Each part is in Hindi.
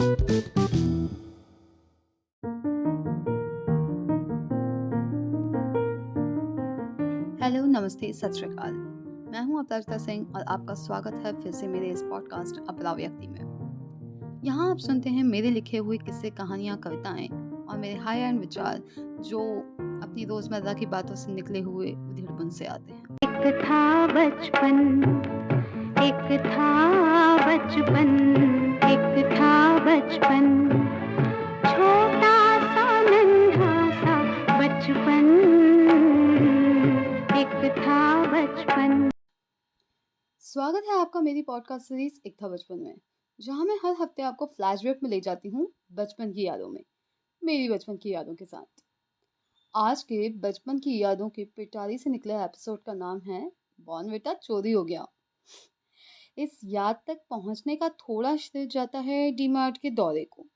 हेलो, नमस्ते, सत श्री अकाल। मैं हूं अपराजिता सिंह और आपका स्वागत है फिर से मेरे इस पॉडकास्ट अपराव व्यक्ति में। यहाँ आप सुनते हैं मेरे लिखे हुए किस्से, कहानियाँ, कविताएं और मेरे हाई एंड विचार जो अपनी रोजमर्रा की बातों से निकले हुए उधेड़पुन से आते हैं। एक था बचपन, एक था बचपन, एक था बचपन, छोटा सा नन्हा सा बचपन, एक था बचपन। स्वागत है आपका मेरी पॉडकास्ट सीरीज एक था बचपन में, जहाँ मैं हर हफ्ते आपको फ्लैशबैक में ले जाती हूँ बचपन की यादों में, मेरी बचपन की यादों के साथ। आज के बचपन की यादों के पिटारी से निकले एपिसोड का नाम है बॉर्नविटा चोरी हो गया। इस याद तक पहुंचने का थोड़ा श्रेय जाता है डीमार्ट के दौरे को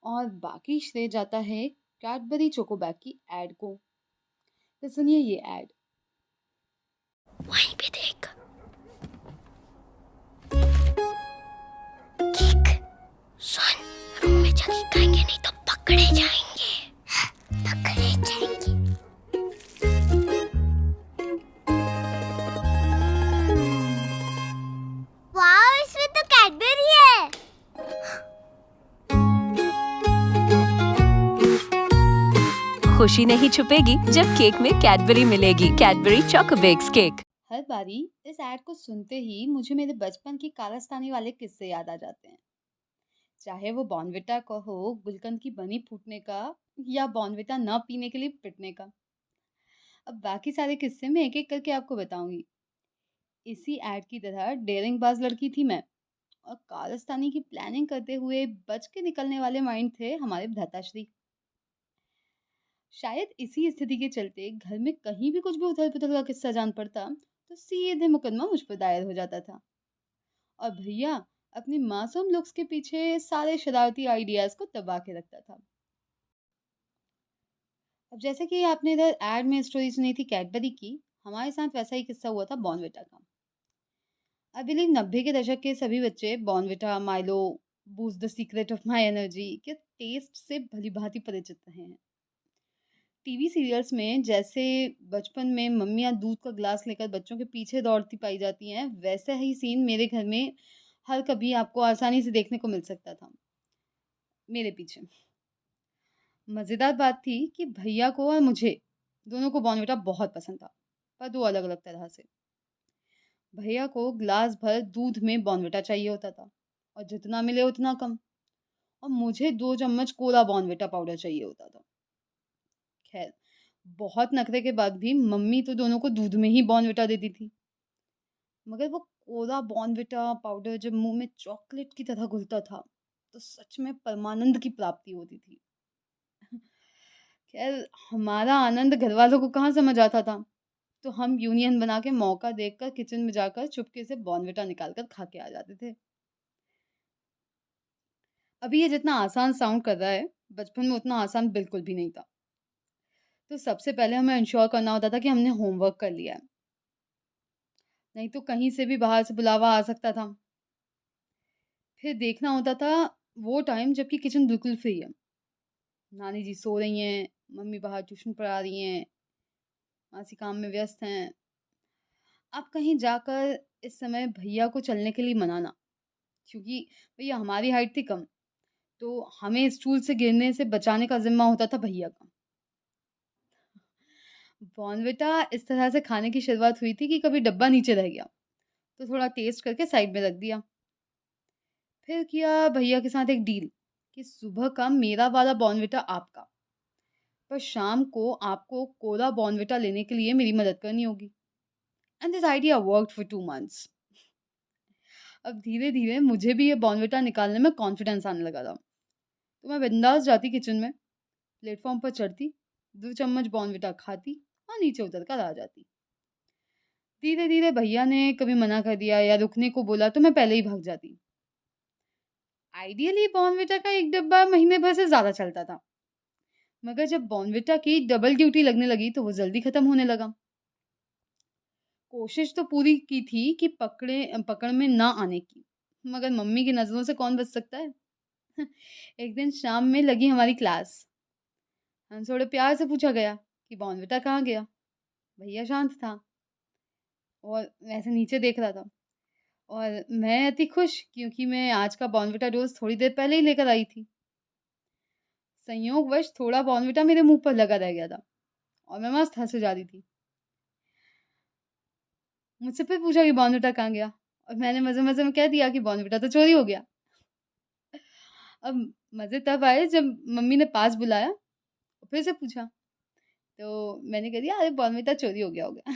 और बाकी श्रेय जाता है कैडबरी चोकोबैग की एड को। तो सुनिए ये एड। वहीं पे देख, किक, सुन, रूम में जगह खाएंगे नहीं तो पकड़े जाएंगे, पकड़े जाएंगे। वाह, इसमें तो कैडबरी है। खुशी नहीं छुपेगी जब केक में कैडबरी मिलेगी। Cadbury चॉकोबेक्स cake. हर बारी इस एड को सुनते ही मुझे मेरे बचपन की कारस्तानी वाले किस्से याद आ जाते हैं। चाहे वो बॉर्नविटा का हो, गुलकंद की बनी फूटने का, या बॉर्नविटा न पीने के लिए पिटने का। अब बाकी सारे किस्से मैं एक एक करके आपको बताऊंगी। इसी एड की तरह डेयरिंग बाज लड़की थी मैं, और कारस्तानी की प्लानिंग करते हुए बच के निकलने वाले माइंड थे हमारे भ्राताश्री। शायद इसी स्थिति के चलते घर में कहीं भी कुछ भी उथल पुथल का किस्सा जान पड़ता तो सीधे मुकदमा मुझ पर दायर हो जाता था, और भैया अपनी मासूम लुक्स के पीछे सारे शरारती आइडियाज को दबा के रखता था। अब जैसे कि आपने इधर एड में स्टोरी सुनी थी कैडबरी की, हमारे साथ वैसा ही किस्सा हुआ था बॉर्नविटा का। आई बिलीव 90 के दशक के सभी बच्चे Bournvita, Milo, Boost the secret of my energy के टेस्ट से भली भांति परिचित रहे हैं। टीवी सीरियल्स में जैसे बचपन में मम्मियाँ दूध का ग्लास लेकर बच्चों के पीछे दौड़ती पाई जाती हैं, वैसा ही सीन मेरे घर में हर कभी आपको आसानी से देखने को मिल सकता था मेरे पीछे। मज़ेदार बात थी कि भैया को और मुझे दोनों को बॉर्नविटा बहुत पसंद था, पर दो अलग अलग तरह से। भैया को ग्लास भर दूध में बॉर्नविटा चाहिए होता था, और जितना मिले उतना कम, और मुझे 2 चम्मच कोरा बॉर्नविटा पाउडर चाहिए होता था। खैर, बहुत नखरे के बाद भी मम्मी तो दोनों को दूध में ही बॉर्नविटा देती थी, मगर वो कोरा बॉर्नविटा पाउडर जब मुंह में चॉकलेट की तरह घुलता था तो सच में परमानंद की प्राप्ति होती थी। खैर, हमारा आनंद घर वालों को कहाँ समझ आता था, तो हम यूनियन बना के मौका देखकर किचन में जाकर चुपके से बॉर्नविटा निकाल कर खा के आ जाते थे। अभी ये जितना आसान साउंड कर रहा है, बचपन में उतना आसान बिल्कुल भी नहीं था। तो सबसे पहले हमें इंश्योर करना होता था कि हमने होमवर्क कर लिया है, नहीं तो कहीं से भी बाहर से बुलावा आ सकता था। फिर देखना होता था वो टाइम जबकि किचन बिल्कुल फ्री है, नानी जी सो रही हैं, मम्मी बाहर ट्यूशन पढ़ा रही हैं, मासी काम में व्यस्त हैं। अब कहीं जाकर इस समय भैया को चलने के लिए मनाना, क्योंकि भैया हमारी हाइट थी कम, तो हमें स्टूल से गिरने से बचाने का जिम्मा होता था भैया का। बॉर्नविटा इस तरह से खाने की शुरुआत हुई थी कि कभी डब्बा नीचे रह गया तो थोड़ा टेस्ट करके साइड में रख दिया। फिर किया भैया के साथ एक डील कि सुबह का मेरा वाला बॉर्नविटा आपका, पर शाम को आपको कोरा बॉर्नविटा लेने के लिए मेरी मदद करनी होगी। And this idea worked for 2 months. अब धीरे धीरे मुझे भी ये बॉर्नविटा निकालने में कॉन्फिडेंस आने लगा था, तो मैं बिंदास जाती किचन में, प्लेटफॉर्म पर चढ़ती, 2 चम्मच बॉर्नविटा खाती और नीचे उतर कर आ जाती। धीरे धीरे भैया ने कभी मना कर दिया या रुकने को बोला तो मैं पहले ही भाग जाती। आइडियली बॉर्नविटा का एक डब्बा महीने भर से ज्यादा चलता था, मगर जब बॉर्नविटा की डबल ड्यूटी लगने लगी तो वो जल्दी खत्म होने लगा। कोशिश तो पूरी की थी कि पकड़ में ना आने की, मगर मम्मी की नजरों से कौन बच सकता है। एक दिन शाम में लगी हमारी क्लास। हमसे थोड़े प्यार से पूछा गया कि बॉर्नविटा कहाँ गया? भैया शांत था और वैसे नीचे देख रहा था और मैं अति खुश क्योंकि मैं आज का बॉर्नविटा डोज़ थोड़ी देर पहले ही लेकर आई थी। संयोगवश थोड़ा बॉर्नविटा मेरे मुँह पर लगा रह गया था और मैं मस्त हँसे जा रही थी। मुझसे फिर पूछा कि बॉर्नविटा कहाँ गया? और मैंने मज़े-मज़े में कह दिया कि बॉर्नविटा तो चोरी हो गया। अब मज़े तब आए जब मम्मी ने पास बुलाया और फिर से पूछा, तो मैंने कह दिया, "अरे बॉर्नविटा चोरी हो गया होगा।"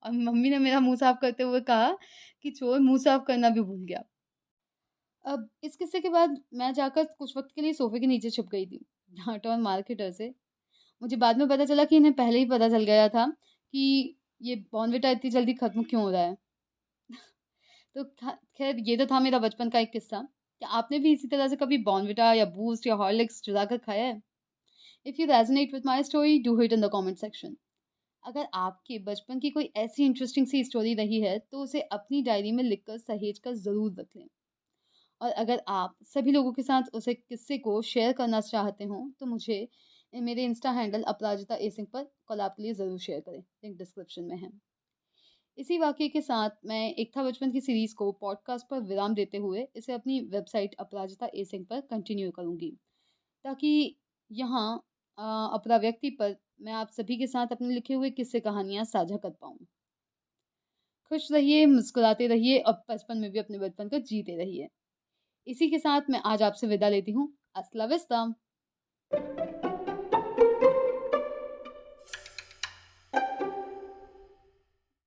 और मम्मी ने मेरा मुँह साफ करते हुए कहा कि चोर मुँह साफ करना भी भूल गया। अब इस किस्से के बाद मैं जाकर कुछ वक़्त के लिए सोफ़े के नीचे छुप गई थी, डाँट और मार के डर से। मुझे बाद में पता चला कि इन्हें पहले ही पता चल गया था कि ये बॉर्नविटा इतनी जल्दी खत्म क्यों हो रहा है। तो खैर ये तो था मेरा बचपन का एक किस्सा। क्या आपने भी इसी तरह से कभी बॉर्नविटा या बूस्ट या हॉर्लिक्स चुरा कर खाया है? If you resonate with my story do hit in the comment section. अगर आपके बचपन की कोई ऐसी इंटरेस्टिंग सी स्टोरी रही है तो उसे अपनी डायरी में लिखकर सहेज कर ज़रूर रख लें। और अगर आप सभी लोगों के साथ उसे किस्से को शेयर करना चाहते हो तो मुझे मेरे इंस्टा हैंडल अपराजिता ए सिंह पर कोलैब के लिए ज़रूर शेयर करें, लिंक डिस्क्रिप्शन में है। इसी वाक़ये के साथ मैं एक था बचपन की सीरीज़ को पॉडकास्ट पर विराम देते हुए इसे अपनी वेबसाइट अपराजिता ए सिंह पर कंटिन्यू करूँगी, ताकि यहाँ अपरा व्यक्ति पर मैं आप सभी के साथ अपने लिखे हुए किस्से कहानियाँ साझा कर पाऊँ। खुश रहिए, मुस्कुराते रहिए और बचपन में भी अपने बचपन को जीते रहिए। इसी के साथ मैं आज आपसे विदा लेती हूँ। अस्ला विस्ता।